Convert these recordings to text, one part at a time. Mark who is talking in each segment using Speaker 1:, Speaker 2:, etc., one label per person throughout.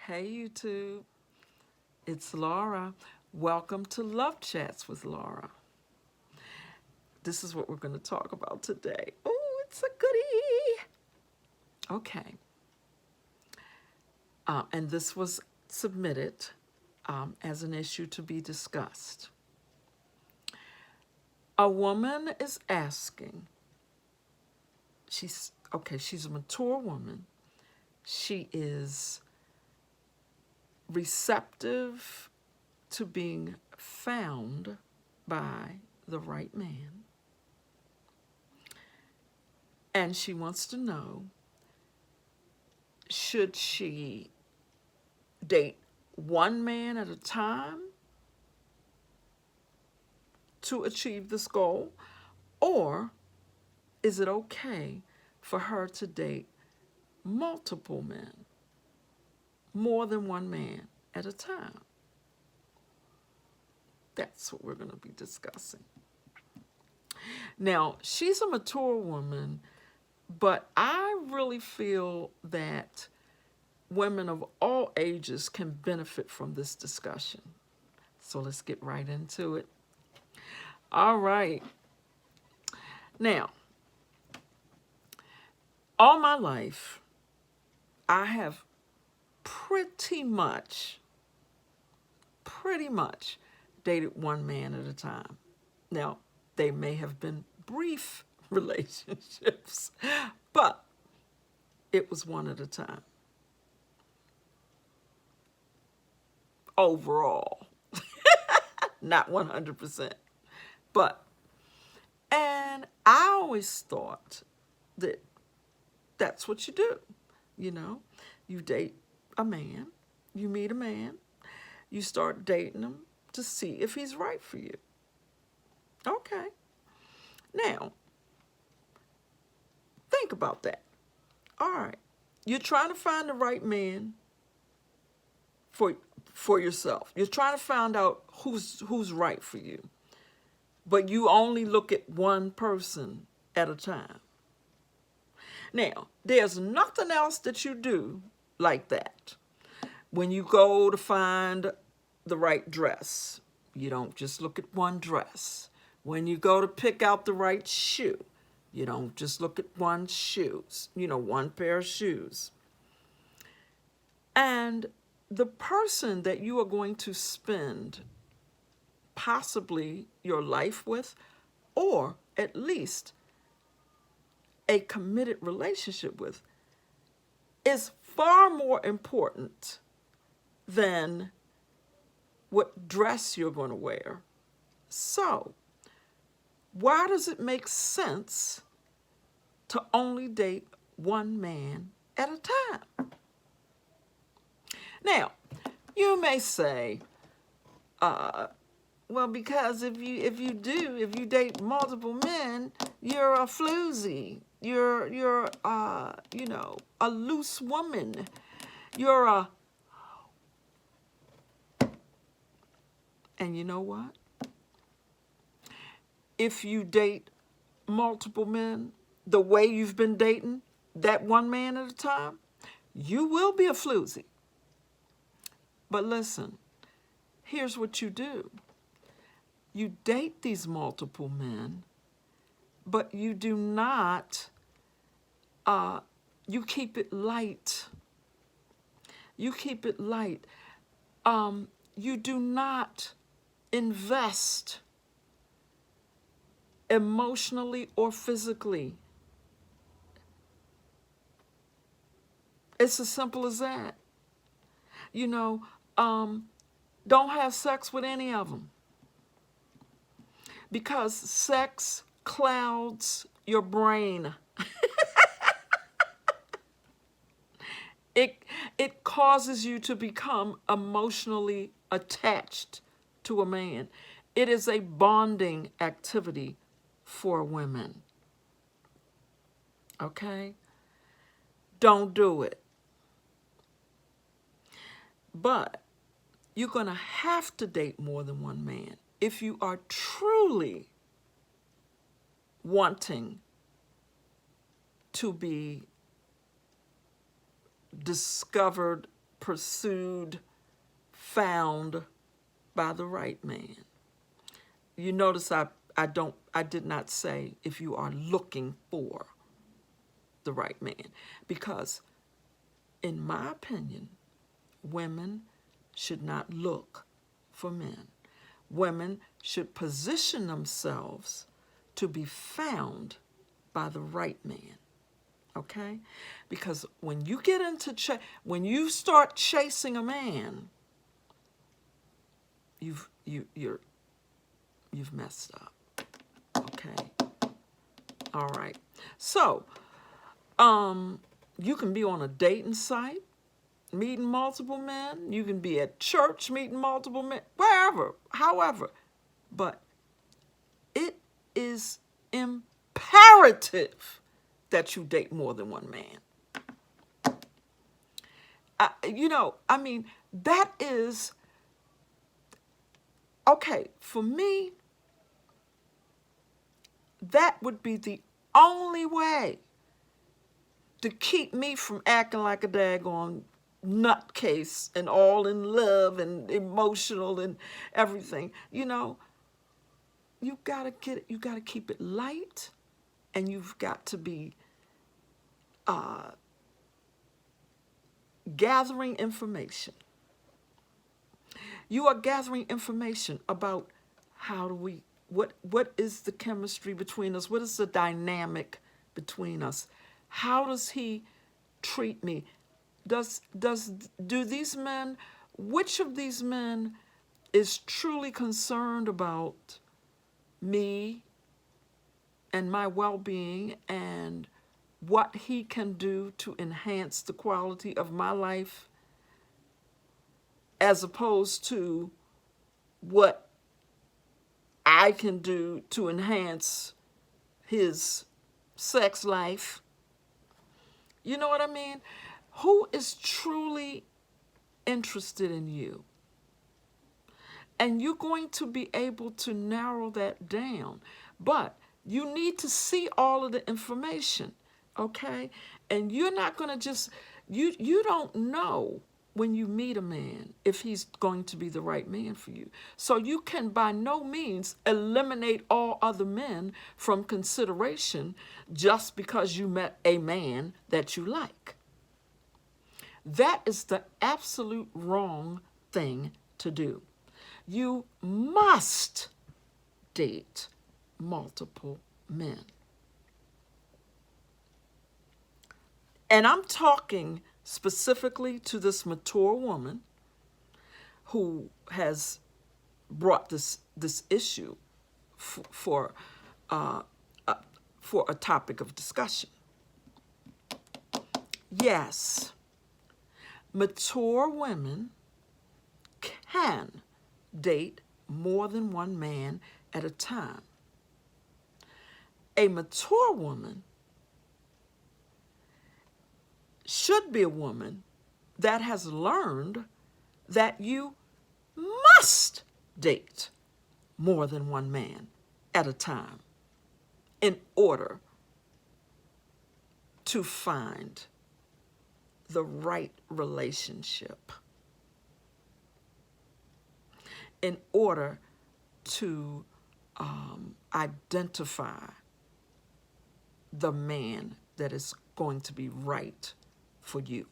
Speaker 1: Hey YouTube, it's Laura. Welcome to Love Chats with Laura. This is what we're going to talk about today. Oh, it's a goodie. Okay. And this was submitted as an issue to be discussed. A woman is asking, she's a mature woman. She is receptive to being found by the right man. And she wants to know, should she date one man at a time to achieve this goal? Or is it okay for her to date multiple men, more than one man at a time? That's what we're going to be discussing. Now, she's a mature woman, but I really feel that women of all ages can benefit from this discussion. So let's get right into it. All right. Now, all my life, I have pretty much dated one man at a time. Now, they may have been brief relationships, but it was one at a time. Overall, not 100%. And I always thought that that's what you do. You know, you date a man, you meet a man, you start dating him to see if he's right for you. Okay. Now, think about that. All right. You're trying to find the right man for yourself. You're trying to find out who's right for you. But you only look at one person at a time. Now, there's nothing else that you do like that. When you go to find the right dress, you don't just look at one dress. When you go to pick out the right shoe, you don't just look at one pair of shoes. And the person that you are going to spend possibly your life with, or at least a committed relationship with, is far more important than what dress you're going to wear. So, why does it make sense to only date one man at a time? Now, you may say, well, because if you date multiple men, you're a floozy. You're a loose woman. And you know what? If you date multiple men the way you've been dating that one man at a time, you will be a floozy. But listen, here's what you do. You date these multiple men, but you do not, you keep it light. You keep it light. You do not invest emotionally or physically. It's as simple as that. Don't have sex with any of them, because sex clouds your brain. It causes you to become emotionally attached to a man. It is a bonding activity for women. Okay? Don't do it. But you're going to have to date more than one man if you are truly wanting to be discovered pursued, found by the right man. You notice I did not say if you are looking for the right man, because in my opinion, women should not look for men. Women should position themselves to be found by the right man. Okay? Because when you get into when you start chasing a man, you've messed up. Okay? All right. So, you can be on a dating site meeting multiple men. You can be at church meeting multiple men, wherever, however. But it is imperative that you date more than one man. That is, okay, for me, that would be the only way to keep me from acting like a daggone nutcase and all in love and emotional and everything. You gotta keep it light, and you've got to be gathering information. You are gathering information about what is the chemistry between us? What is the dynamic between us? How does he treat me? Do these men, which of these men is truly concerned about me and my well-being and what he can do to enhance the quality of my life, as opposed to what I can do to enhance his sex life? You know what I mean? Who is truly interested in you? And you're going to be able to narrow that down. But you need to see all of the information, okay? And you're not going to just, you don't know when you meet a man if he's going to be the right man for you. So you can by no means eliminate all other men from consideration just because you met a man that you like. That is the absolute wrong thing to do. You must date multiple men. And I'm talking specifically to this mature woman who has brought this issue for a topic of discussion. Yes, mature women can date more than one man at a time. A mature woman should be a woman that has learned that you must date more than one man at a time in order to find the right relationship, in order to identify the man that is going to be right for you.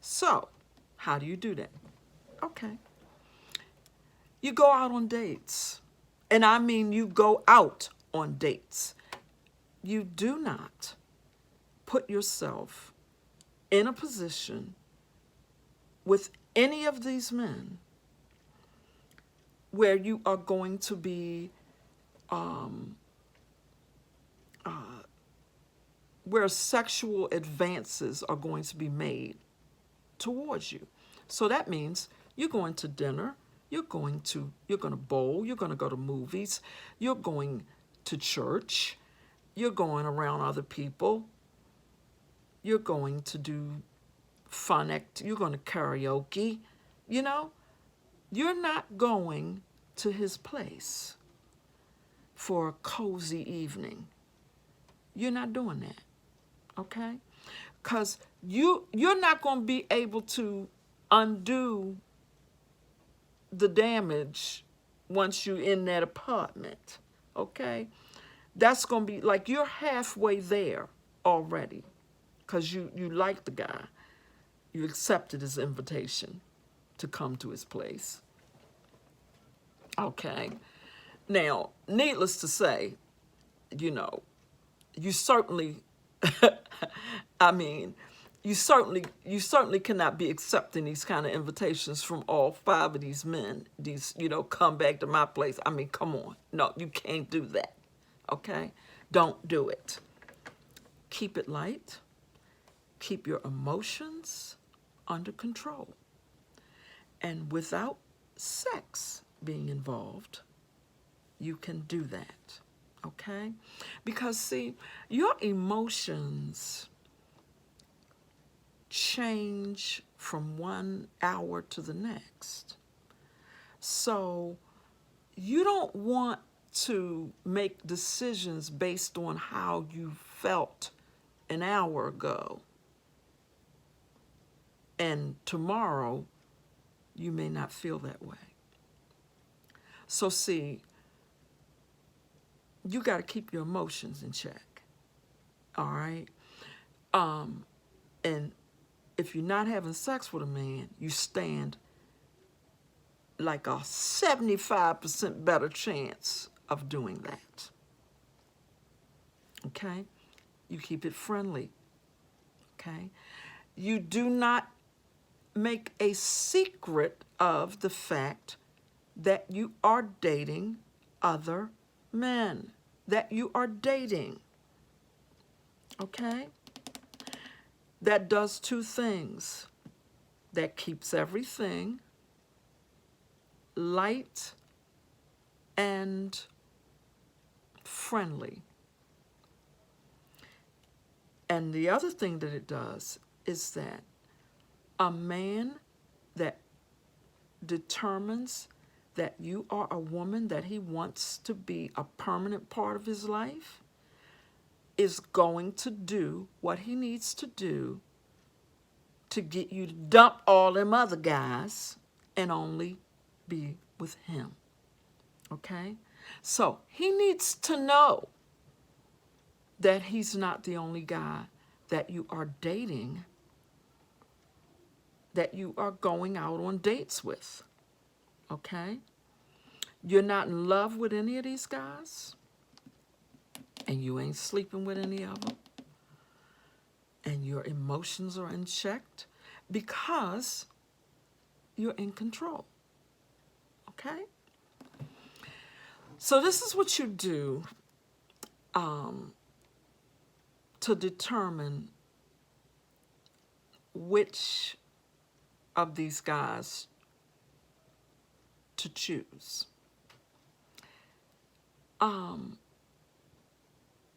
Speaker 1: So, how do you do that? Okay. You go out on dates. And I mean you go out on dates. You do not put yourself in a position with any of these men where you are going to be where sexual advances are going to be made towards you. So that means you're going to dinner, you're going to bowl, you're going to go to movies, you're going to church, you're going around other people, you're going to do you're going to karaoke, you're not going to his place for a cozy evening. You're not doing that, okay? because you're not going to be able to undo the damage once you're in that apartment. Okay, that's going to be like you're halfway there already, because you like the guy, you accepted his invitation to come to his place. Okay, now needless to say, you certainly I mean, you certainly cannot be accepting these kind of invitations from all five of these men. These, come back to my place. I mean, come on. No, you can't do that. Okay? Don't do it. Keep it light. Keep your emotions under control. And without sex being involved, you can do that. Okay? Because, see, your emotions change from 1 hour to the next. So you don't want to make decisions based on how you felt an hour ago. And tomorrow, you may not feel that way. So see, you got to keep your emotions in check. All right? And if you're not having sex with a man, you stand like a 75% better chance of doing that. Okay? You keep it friendly. Okay? You do not make a secret of the fact that you are dating other men, that you are dating. Okay? That does two things. That keeps everything light and friendly. And the other thing that it does is that a man that determines that you are a woman that he wants to be a permanent part of his life is going to do what he needs to do to get you to dump all them other guys and only be with him. Okay? So he needs to know that he's not the only guy that you are dating, that you are going out on dates with. Okay? You're not in love with any of these guys, and you ain't sleeping with any of them, and your emotions are unchecked because you're in control. Okay? So this is what you do to determine which of these guys to choose.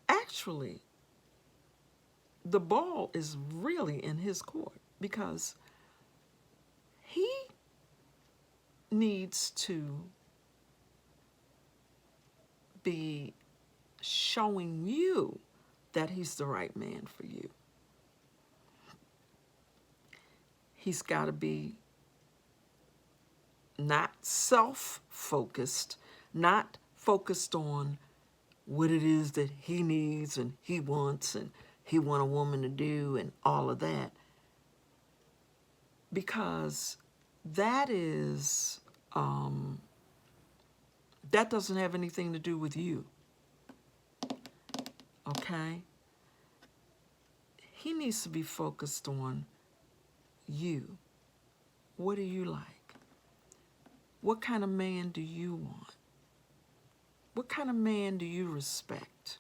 Speaker 1: Actually, the ball is really in his court because he needs to be showing you that he's the right man for you. He's got to be not self-focused, not focused on what it is that he needs and he wants and he want a woman to do and all of that. Because that is, that doesn't have anything to do with you. Okay? He needs to be focused on you. What do you like? What kind of man do you want? What kind of man do you respect?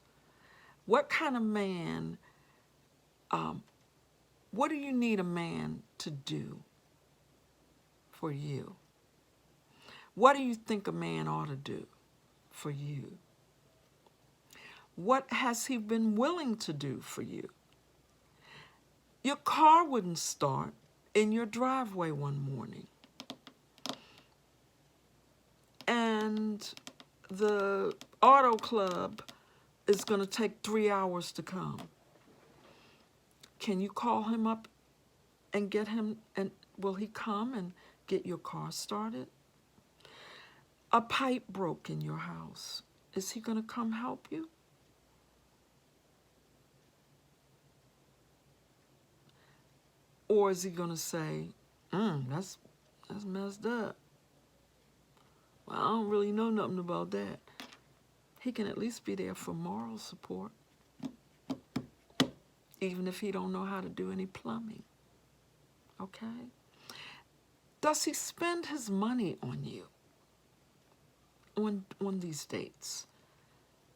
Speaker 1: What kind of man, what do you need a man to do for you? What do you think a man ought to do for you? What has he been willing to do for you? Your car wouldn't start in your driveway one morning, and the auto club is going to take 3 hours to come. Can you call him up and get him, and will he come and get your car started? A pipe broke in your house. Is he going to come help you? Or is he going to say, that's messed up. Well, I don't really know nothing about that. He can at least be there for moral support, even if he don't know how to do any plumbing. Okay? Does he spend his money on you on these dates?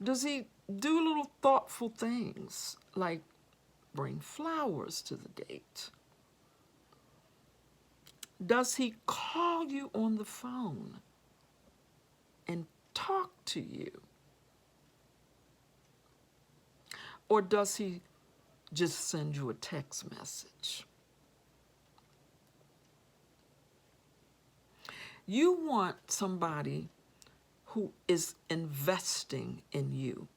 Speaker 1: Does he do little thoughtful things like bring flowers to the date? Does he call you on the phone and talk to you? Or does he just send you a text message? You want somebody who is investing in you.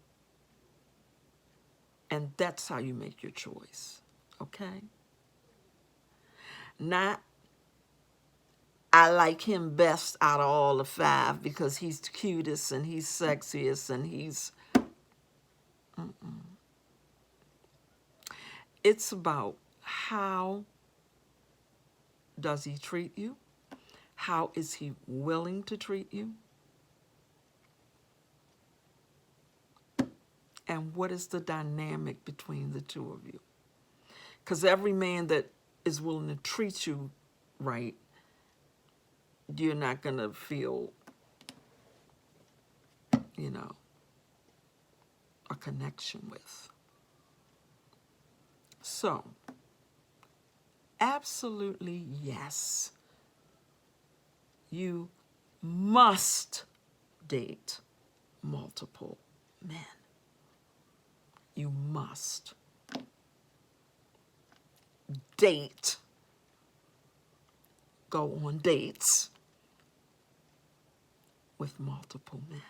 Speaker 1: And that's how you make your choice, okay? Not, I like him best out of all the 5 because he's the cutest and he's sexiest and he's... It's about how does he treat you? How is he willing to treat you? And what is the dynamic between the two of you? Because every man that is willing to treat you right, you're not going to feel, a connection with. So, absolutely yes, you must date multiple men. You must date, go on dates with multiple men.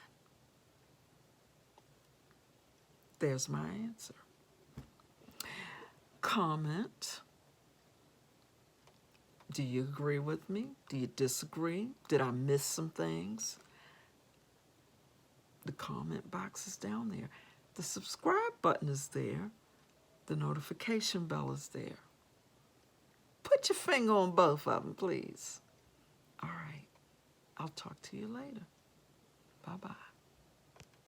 Speaker 1: There's my answer. Comment. Do you agree with me? Do you disagree? Did I miss some things? The comment box is down there. The subscribe button is there. The notification bell is there. Put your finger on both of them, please. All right. I'll talk to you later. Bye-bye.